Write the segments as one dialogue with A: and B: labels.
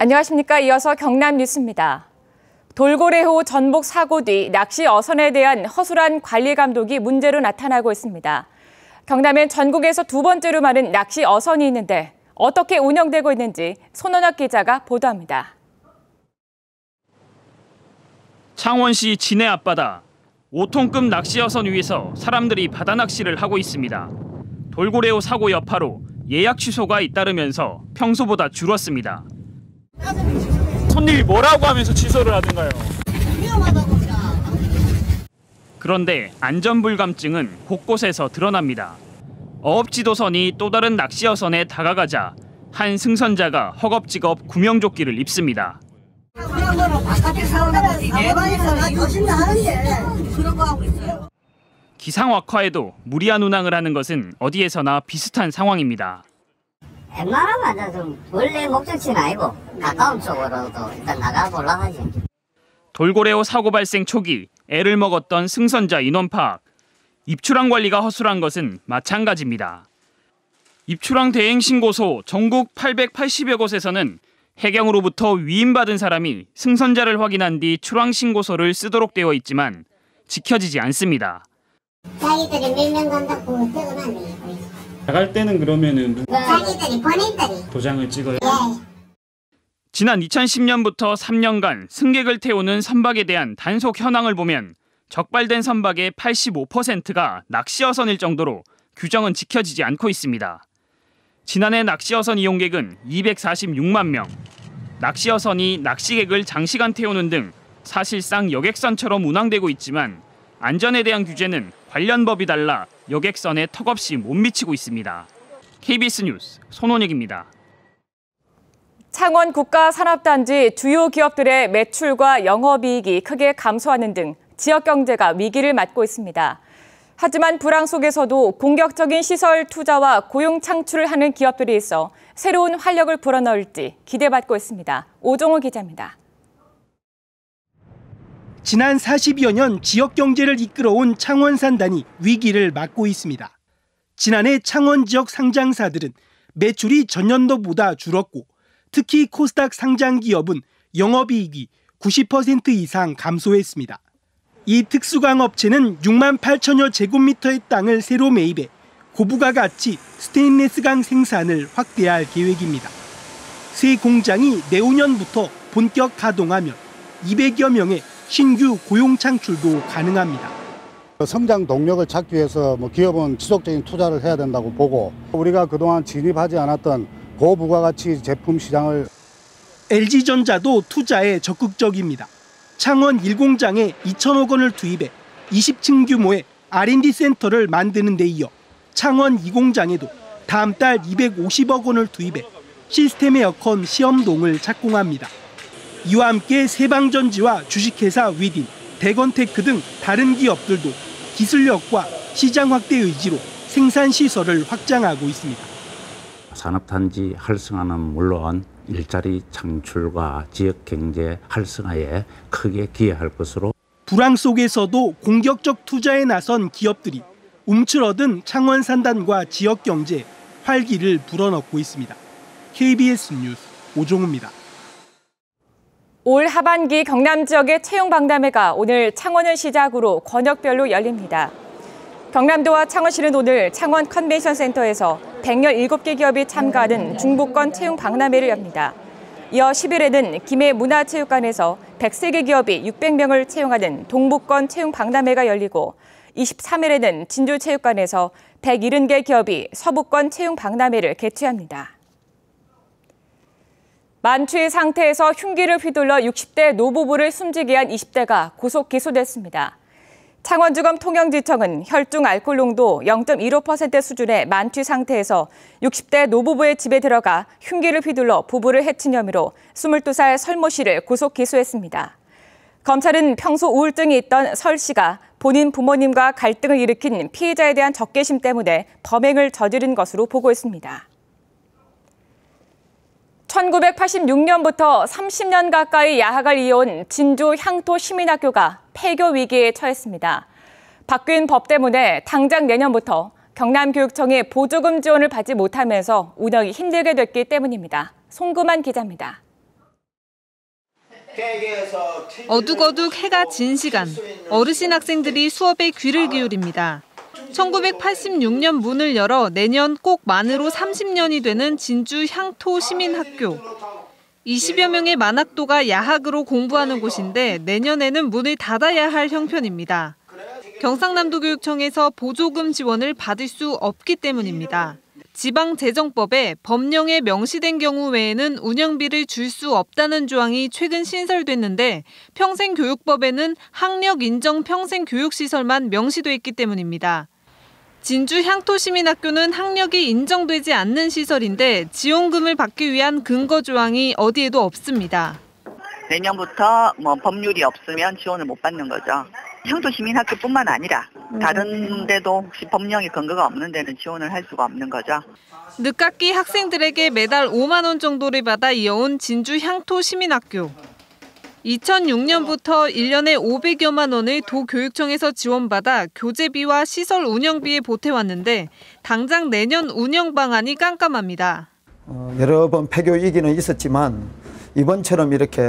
A: 안녕하십니까. 이어서 경남 뉴스입니다. 돌고래호 전복 사고 뒤 낚시 어선에 대한 허술한 관리 감독이 문제로 나타나고 있습니다. 경남엔 전국에서 두 번째로 많은 낚시 어선이 있는데 어떻게 운영되고 있는지 손원혁 기자가 보도합니다.
B: 창원시 진해 앞바다 5톤급 낚시 어선 위에서 사람들이 바다 낚시를 하고 있습니다. 돌고래호 사고 여파로 예약 취소가 잇따르면서 평소보다 줄었습니다.
C: 손님이 뭐라고 하면서 취소를 하던가요?
D: 위험하다고.
B: 그런데 안전불감증은 곳곳에서 드러납니다. 어업지도선이 또 다른 낚시 어선에 다가가자 한 승선자가 허겁지겁 구명조끼를 입습니다. 기상 악화에도 무리한 운항을 하는 것은 어디에서나 비슷한 상황입니다.
D: 웬만하면 좀 원래 목적지는 아니고 가까운 쪽으로도 일단 나가보려고 하지.
B: 돌고래호 사고 발생 초기 애를 먹었던 승선자 인원 파악, 입출항 관리가 허술한 것은 마찬가지입니다. 입출항 대행 신고소 전국 880여 곳에서는 해경으로부터 위임받은 사람이 승선자를 확인한 뒤 출항 신고서를 쓰도록 되어 있지만 지켜지지 않습니다.
D: 자기들이 몇 명 간다고 적어놨네.
C: 나갈 때는 그러면은
D: 자기들이 본인들이
C: 도장을 찍어요?
D: 예.
B: 지난 2010년부터 3년간 승객을 태우는 선박에 대한 단속 현황을 보면 적발된 선박의 85%가 낚시어선일 정도로 규정은 지켜지지 않고 있습니다. 지난해 낚시어선 이용객은 246만 명. 낚시어선이 낚시객을 장시간 태우는 등 사실상 여객선처럼 운항되고 있지만 안전에 대한 규제는 관련 법이 달라 여객선에 턱없이 못 미치고 있습니다. KBS 뉴스 손원혁입니다.
A: 창원 국가산업단지 주요 기업들의 매출과 영업이익이 크게 감소하는 등 지역 경제가 위기를 맞고 있습니다. 하지만 불황 속에서도 공격적인 시설 투자와 고용 창출을 하는 기업들이 있어 새로운 활력을 불어넣을지 기대받고 있습니다. 오종호 기자입니다.
E: 지난 40여 년 지역 경제를 이끌어온 창원산단이 위기를 맞고 있습니다. 지난해 창원 지역 상장사들은 매출이 전년도보다 줄었고 특히 코스닥 상장 기업은 영업이익이 90% 이상 감소했습니다. 이 특수광업체는 6만 8천여 제곱미터의 땅을 새로 매입해 고부가 가치 스테인리스강 생산을 확대할 계획입니다. 새 공장이 내후년부터 본격 가동하면 200여 명의 신규 고용 창출도 가능합니다.
F: 성장 동력을 찾기 위해서 기업은 지속적인 투자를 해야 된다고 보고 우리가 그동안 진입하지 않았던 고부가가치 제품 시장을
E: LG전자도 투자에 적극적입니다. 창원 1공장에 2천억 원을 투입해 20층 규모의 R&D 센터를 만드는 데 이어 창원 2공장에도 다음 달 250억 원을 투입해 시스템 에어컨 시험동을 착공합니다. 이와 함께 세방전지와 주식회사 위딘, 대건테크 등 다른 기업들도 기술력과 시장 확대 의지로 생산시설을 확장하고 있습니다.
G: 산업단지 활성화는 물론 일자리 창출과 지역 경제 활성화에 크게 기여할 것으로
E: 불황 속에서도 공격적 투자에 나선 기업들이 움츠러든 창원산단과 지역 경제에 활기를 불어넣고 있습니다. KBS 뉴스 오종우입니다.
A: 올 하반기 경남 지역의 채용 박람회가 오늘 창원을 시작으로 권역별로 열립니다. 경남도와 창원시는 오늘 창원 컨벤션 센터에서 117개 기업이 참가하는 중부권 채용 박람회를 엽니다. 이어 10일에는 김해 문화체육관에서 103개 기업이 600명을 채용하는 동부권 채용 박람회가 열리고 23일에는 진주체육관에서 170개 기업이 서부권 채용 박람회를 개최합니다. 만취 상태에서 흉기를 휘둘러 60대 노부부를 숨지게 한 20대가 구속 기소됐습니다. 창원지검 통영지청은 혈중 알코올 농도 0.15% 수준의 만취 상태에서 60대 노부부의 집에 들어가 흉기를 휘둘러 부부를 해친 혐의로 22살 설모 씨를 구속 기소했습니다. 검찰은 평소 우울증이 있던 설 씨가 본인 부모님과 갈등을 일으킨 피해자에 대한 적개심 때문에 범행을 저지른 것으로 보고 있습니다. 1986년부터 30년 가까이 야학을 이어온 진주 향토 시민학교가 폐교 위기에 처했습니다. 바뀐 법 때문에 당장 내년부터 경남교육청의 보조금 지원을 받지 못하면서 운영이 힘들게 됐기 때문입니다. 송금한 기자입니다.
H: 어둑어둑 해가 진 시간, 어르신 학생들이 수업에 귀를 기울입니다. 1986년 문을 열어 내년 꼭 만으로 30년이 되는 진주 향토 시민학교. 20여 명의 만학도가 야학으로 공부하는 곳인데 내년에는 문을 닫아야 할 형편입니다. 경상남도교육청에서 보조금 지원을 받을 수 없기 때문입니다. 지방재정법에 법령에 명시된 경우 외에는 운영비를 줄 수 없다는 조항이 최근 신설됐는데 평생교육법에는 학력 인정 평생교육시설만 명시돼 있기 때문입니다. 진주 향토시민학교는 학력이 인정되지 않는 시설인데 지원금을 받기 위한 근거 조항이 어디에도 없습니다.
I: 내년부터 법률이 없으면 지원을 못 받는 거죠. 향토시민학교뿐만 아니라 다른 데도 혹시 법령이 근거가 없는 데는 지원을 할 수가 없는 거죠.
H: 늦깎이 학생들에게 매달 5만 원 정도를 받아 이어온 진주 향토시민학교. 2006년부터 1년에 500여만 원을 도교육청에서 지원받아 교재비와 시설 운영비에 보태왔는데 당장 내년 운영 방안이 깜깜합니다.
J: 여러 번 폐교 위기는 있었지만 이번처럼 이렇게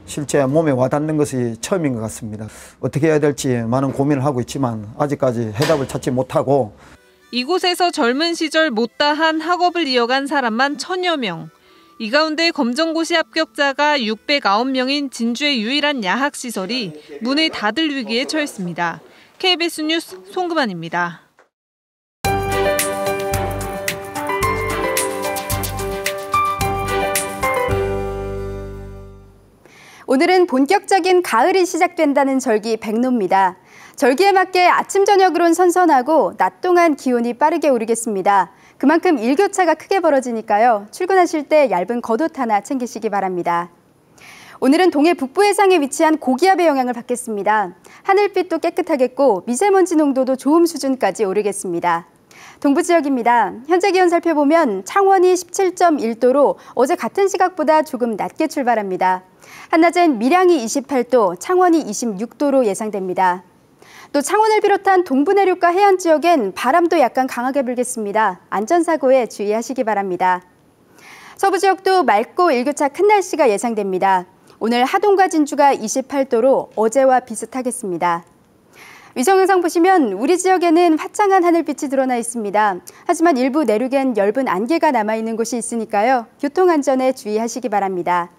J: 실제 몸에 와닿는 것이 처음인 것 같습니다. 어떻게 해야 될지 많은 고민을 하고 있지만 아직까지 해답을 찾지 못하고
H: 이곳에서 젊은 시절 못다한 학업을 이어간 사람만 1000여 명. 이 가운데 검정고시 합격자가 609명인 진주의 유일한 야학시설이 문을 닫을 위기에 처했습니다. KBS 뉴스 송금환입니다.
K: 오늘은 본격적인 가을이 시작된다는 절기 백로입니다. 절기에 맞게 아침 저녁으론 선선하고 낮 동안 기온이 빠르게 오르겠습니다. 그만큼 일교차가 크게 벌어지니까요. 출근하실 때 얇은 겉옷 하나 챙기시기 바랍니다. 오늘은 동해 북부 해상에 위치한 고기압의 영향을 받겠습니다. 하늘빛도 깨끗하겠고 미세먼지 농도도 좋음 수준까지 오르겠습니다. 동부 지역입니다. 현재 기온 살펴보면 창원이 17.1도로 어제 같은 시각보다 조금 낮게 출발합니다. 한낮엔 밀양이 28도, 창원이 26도로 예상됩니다. 또 창원을 비롯한 동부 내륙과 해안 지역엔 바람도 약간 강하게 불겠습니다. 안전사고에 주의하시기 바랍니다. 서부 지역도 맑고 일교차 큰 날씨가 예상됩니다. 오늘 하동과 진주가 28도로 어제와 비슷하겠습니다. 위성영상 보시면 우리 지역에는 화창한 하늘빛이 드러나 있습니다. 하지만 일부 내륙엔 엷은 안개가 남아있는 곳이 있으니까요. 교통안전에 주의하시기 바랍니다.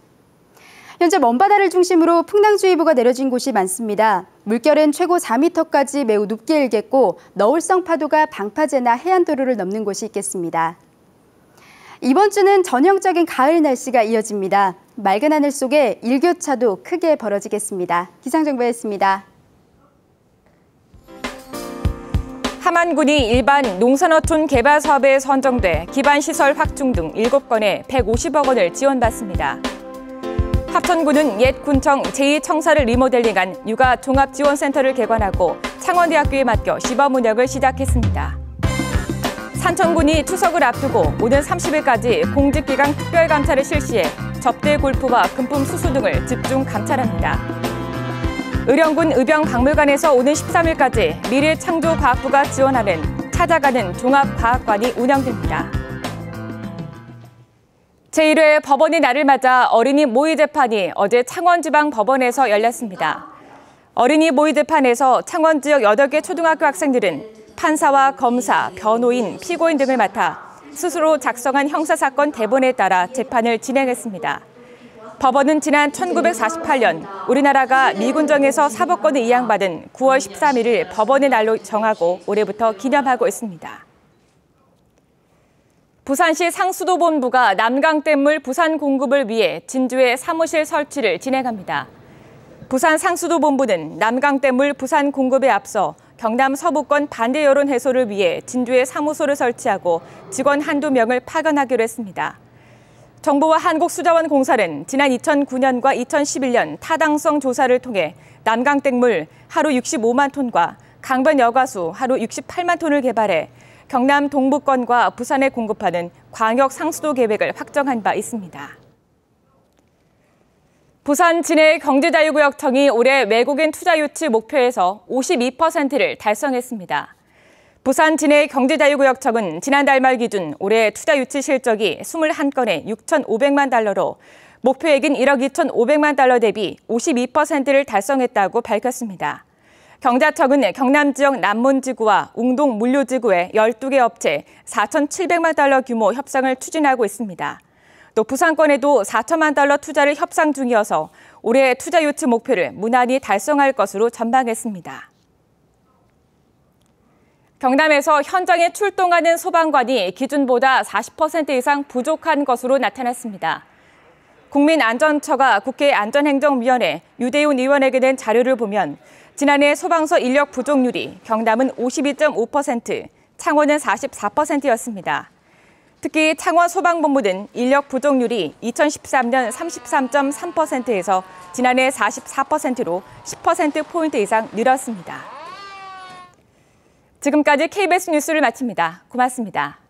K: 현재 먼바다를 중심으로 풍랑주의보가 내려진 곳이 많습니다. 물결은 최고 4m까지 매우 높게 일겠고 너울성 파도가 방파제나 해안도로를 넘는 곳이 있겠습니다. 이번 주는 전형적인 가을 날씨가 이어집니다. 맑은 하늘 속에 일교차도 크게 벌어지겠습니다. 기상정보였습니다.
A: 함안군이 일반 농산어촌 개발 사업에 선정돼 기반시설 확충 등 7건에 150억 원을 지원받습니다. 합천군은 옛 군청 제2청사를 리모델링한 육아 종합지원센터를 개관하고 창원대학교에 맡겨 시범 운영을 시작했습니다. 산천군이 추석을 앞두고 오는 30일까지 공직기강 특별감찰을 실시해 접대 골프와 금품 수수 등을 집중 감찰합니다. 의령군 의병박물관에서 오는 13일까지 미래창조과학부가 지원하는 찾아가는 종합과학관이 운영됩니다. 제1회 법원의 날을 맞아 어린이 모의 재판이 어제 창원지방법원에서 열렸습니다. 어린이 모의 재판에서 창원 지역 8개 초등학교 학생들은 판사와 검사, 변호인, 피고인 등을 맡아 스스로 작성한 형사사건 대본에 따라 재판을 진행했습니다. 법원은 지난 1948년 우리나라가 미군정에서 사법권을 이양받은 9월 13일을 법원의 날로 정하고 올해부터 기념하고 있습니다. 부산시 상수도본부가 남강댐물 부산 공급을 위해 진주에 사무실 설치를 진행합니다. 부산 상수도본부는 남강댐물 부산 공급에 앞서 경남 서부권 반대 여론 해소를 위해 진주에 사무소를 설치하고 직원 한두 명을 파견하기로 했습니다. 정부와 한국수자원공사는 지난 2009년과 2011년 타당성 조사를 통해 남강댐물 하루 65만 톤과 강변 여가수 하루 68만 톤을 개발해 경남 동부권과 부산에 공급하는 광역 상수도 계획을 확정한 바 있습니다. 부산 진해 경제자유구역청이 올해 외국인 투자 유치 목표에서 52%를 달성했습니다. 부산 진해 경제자유구역청은 지난달 말 기준 올해 투자 유치 실적이 21건에 6,500만 달러로 목표액인 1억 2,500만 달러 대비 52%를 달성했다고 밝혔습니다. 경자청은 경남 지역 남문지구와 웅동 물류지구의 12개 업체 4,700만 달러 규모 협상을 추진하고 있습니다. 또 부산권에도 4천만 달러 투자를 협상 중이어서 올해 투자 유치 목표를 무난히 달성할 것으로 전망했습니다. 경남에서 현장에 출동하는 소방관이 기준보다 40% 이상 부족한 것으로 나타났습니다. 국민안전처가 국회 안전행정위원회 유대훈 의원에게 낸 자료를 보면 지난해 소방서 인력 부족률이 경남은 52.5%, 창원은 44%였습니다. 특히 창원 소방본부는 인력 부족률이 2013년 33.3%에서 지난해 44%로 10%포인트 이상 늘었습니다. 지금까지 KBS 뉴스를 마칩니다. 고맙습니다.